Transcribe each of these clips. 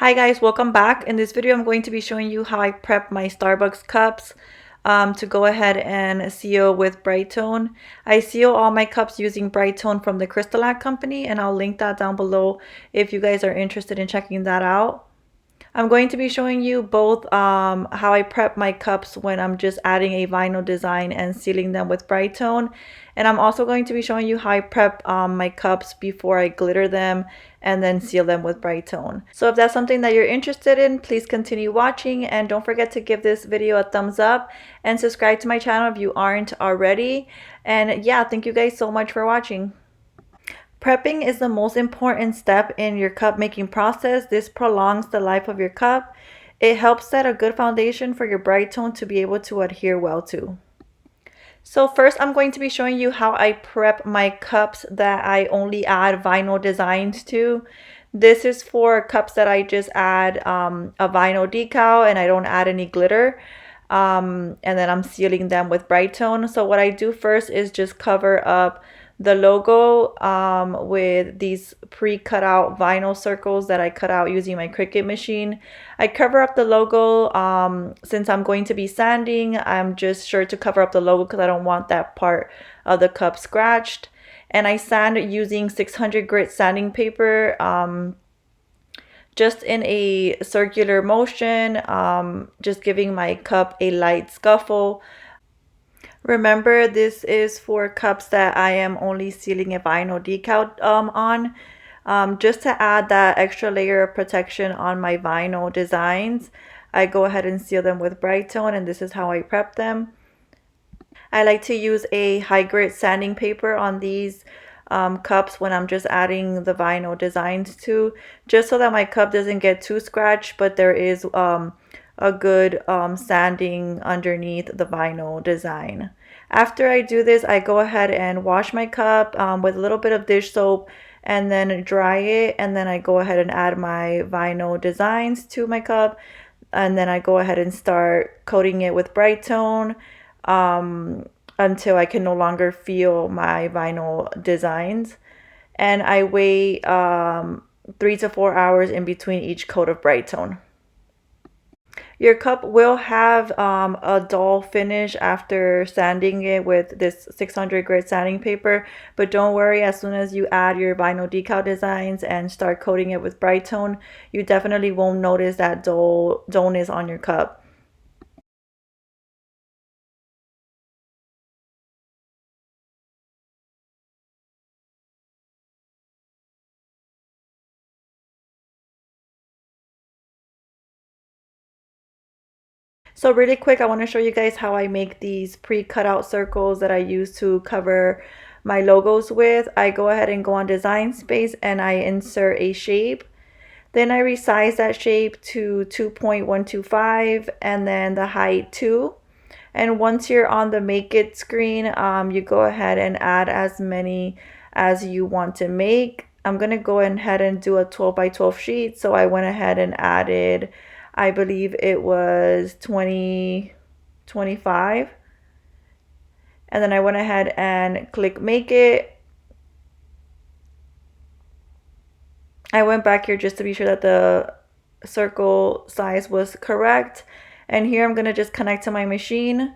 Hi guys, welcome back. In this video, I'm going to be showing you how I prep my Starbucks cups to go ahead and seal with Brightone. I seal all my cups using Brightone from the Crystalac company, and I'll link that down below if you guys are interested in checking that out. I'm going to be showing you both how I prep my cups when I'm just adding a vinyl design and sealing them with Brightone. And I'm also going to be showing you how I prep my cups before I glitter them and then seal them with Brightone. So if that's something that you're interested in, please continue watching, and don't forget to give this video a thumbs up and subscribe to my channel if you aren't already. And yeah, thank you guys so much for watching. Prepping is the most important step in your cup making process. This prolongs the life of your cup. It helps set a good foundation for your bright tone to be able to adhere well to. So first I'm going to be showing you how I prep my cups that I only add vinyl designs to. This is for cups that I just add a vinyl decal and I don't add any glitter. And then I'm sealing them with Brightone. So what I do first is just cover up the logo with these pre-cut out vinyl circles that I cut out using my Cricut machine. I cover up the logo since I'm going to be sanding. I'm just sure to cover up the logo because I don't want that part of the cup scratched. And I sand using 600 grit sanding paper just in a circular motion, just giving my cup a light scuffle. Remember, this is for cups that I am only sealing a vinyl decal on. Just to add that extra layer of protection on my vinyl designs, I go ahead and seal them with Brightone, and this is how I prep them. I like to use a high grit sanding paper on these cups when I'm just adding the vinyl designs to, just so that my cup doesn't get too scratched, but there is a good sanding underneath the vinyl design. After I do this, I go ahead and wash my cup with a little bit of dish soap and then dry it, and then I go ahead and add my vinyl designs to my cup, and then I go ahead and start coating it with Brightone until I can no longer feel my vinyl designs. And I wait 3 to 4 hours in between each coat of Brightone. Your cup will have a dull finish after sanding it with this 600 grit sanding paper, but don't worry, as soon as you add your vinyl decal designs and start coating it with Brightone, you definitely won't notice that dullness on your cup. So really quick, I want to show you guys how I make these pre-cut out circles that I use to cover my logos with. I go ahead and go on design space and I insert a shape. Then I resize that shape to 2.125 and then the height 2. And once you're on the make it screen, you go ahead and add as many as you want to make. I'm going to go ahead and do a 12 by 12 sheet. So I went ahead and added, I believe it was 25. And then I went ahead and click make it. I went back here just to be sure that the circle size was correct. And here I'm going to just connect to my machine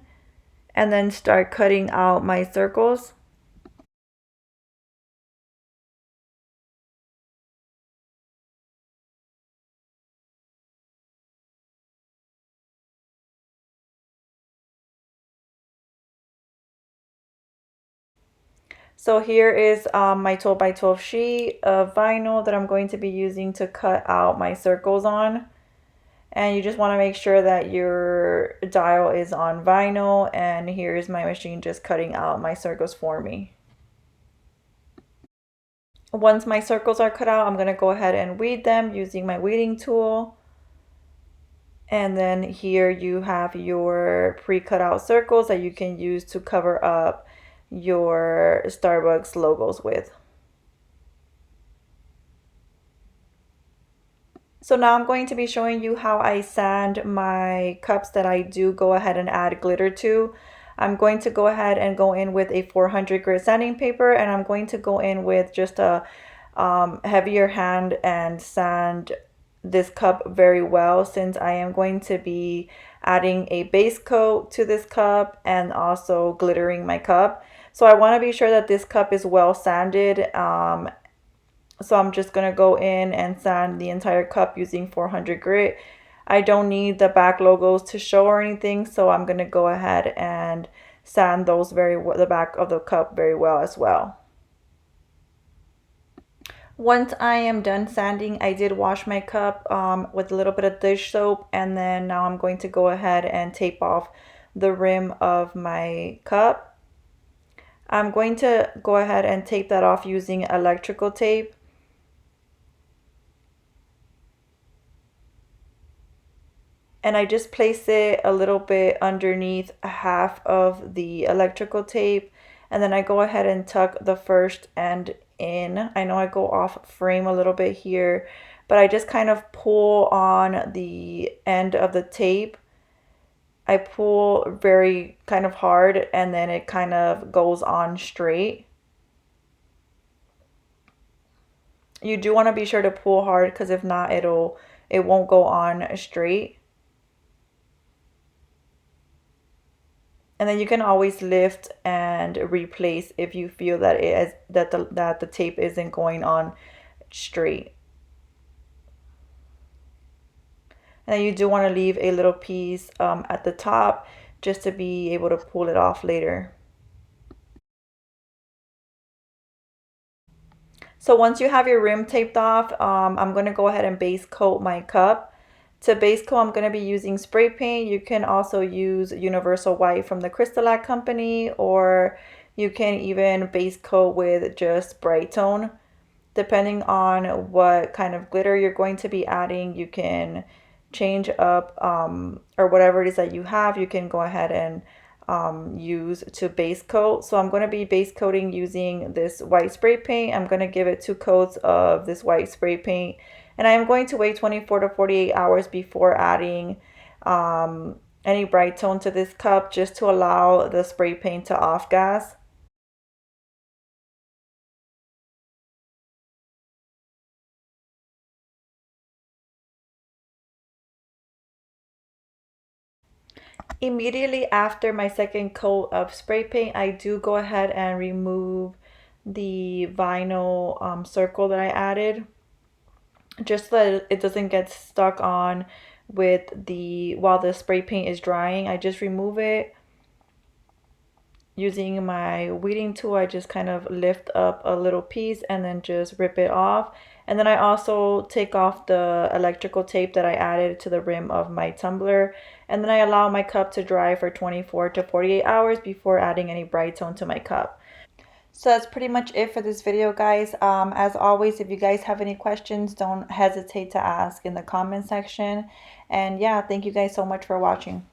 and then start cutting out my circles. So here is my 12 by 12 sheet of vinyl that I'm going to be using to cut out my circles on. And you just want to make sure that your dial is on vinyl, and here's my machine just cutting out my circles for me. Once my circles are cut out, I'm going to go ahead and weed them using my weeding tool. And then here you have your pre-cut out circles that you can use to cover up your Starbucks logos with. So now I'm going to be showing you how I sand my cups that I do go ahead and add glitter to. I'm going to go ahead and go in with a 400 grit sanding paper, and I'm going to go in with just a heavier hand and sand this cup very well, since I am going to be adding a base coat to this cup and also glittering my cup. So I want to be sure that this cup is well sanded. So I'm just going to go in and sand the entire cup using 400 grit. I don't need the back logos to show or anything, so I'm going to go ahead and sand those the back of the cup very well as well. Once I am done sanding, I did wash my cup with a little bit of dish soap, and then now I'm going to go ahead and tape off the rim of my cup. I'm going to go ahead and tape that off using electrical tape. And I just place it a little bit underneath half of the electrical tape, and then I go ahead and tuck the first end in. I know I go off frame a little bit here, but I just kind of pull on the end of the tape. I pull very kind of hard, and then it kind of goes on straight. You do want to be sure to pull hard, because if not, it won't go on straight. And then you can always lift and replace if you feel that the tape isn't going on straight. And then you do want to leave a little piece at the top, just to be able to pull it off later. So once you have your rim taped off, I'm going to go ahead and base coat my cup. To base coat, I'm going to be using spray paint. You can also use Universal White from the Crystalac company, or you can even base coat with just Bright Tone. Depending on what kind of glitter you're going to be adding, you can change up or whatever it is that you have, you can go ahead and use to base coat. So I'm going to be base coating using this white spray paint. I'm going to give it 2 coats of this white spray paint, and I am going to wait 24 to 48 hours before adding any bright tone to this cup, just to allow the spray paint to off gas. Immediately after my second coat of spray paint, I do go ahead and remove the vinyl circle that I added, just so that it doesn't get stuck on while the spray paint is drying. I just remove it using my weeding tool. I just kind of lift up a little piece and then just rip it off. And then I also take off the electrical tape that I added to the rim of my tumbler. And then I allow my cup to dry for 24 to 48 hours before adding any bright tone to my cup. So that's pretty much it for this video, guys. As always, if you guys have any questions, don't hesitate to ask in the comment section. And yeah, thank you guys so much for watching.